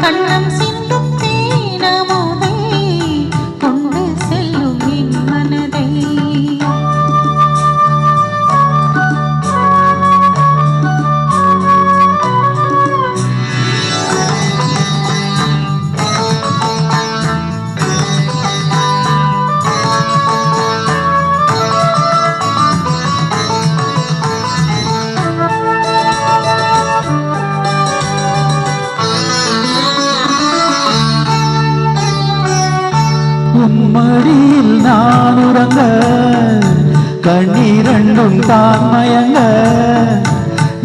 கண்ணம் சிந்தும் தேனமுதை கொண்டு செல்லும் என் மனதை மடியில் நான் உறங்க கண்ணீரண்டும் தான் மயங்க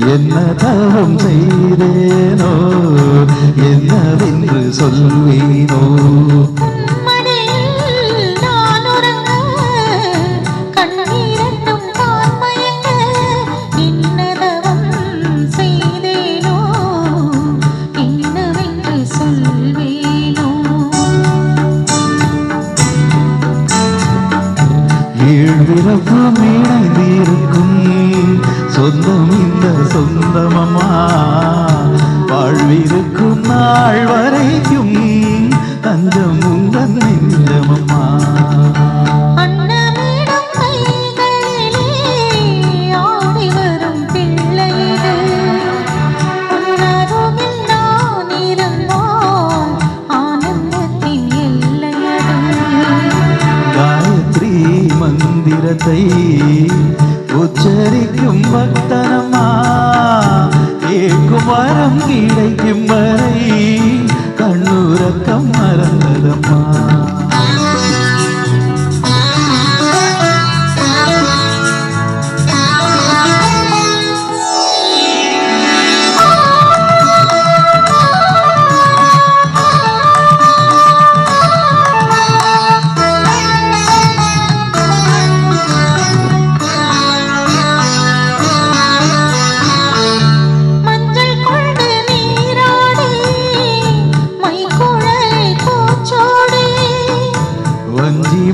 என்ன தவம் செய்தேனோ என்னவென்று சொல்வேனோ ஏழ்பிறப்பும் இணைந்திருக்கும் சொந்தம் இந்த சொந்தமம்மா வாழ்விருக்கும் நாள் வரைக்கும் தஞ்சம் உங்கள் நெஞ்சமம்மா மந்திரத்தை உச்சரிக்கும் பக்தனம்மா கேட்கும் வரம் கிடைக்கும் வரை கண்ணுறக்கம் மறந்ததம்மா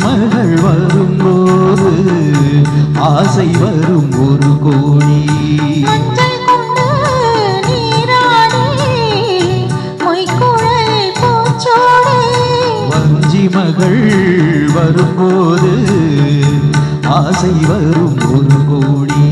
மகள் வரும்போது ஆசை வரும் ஒரு கோடி வஞ்சி மகள் வரும்போது ஆசை வரும் ஒரு கோடி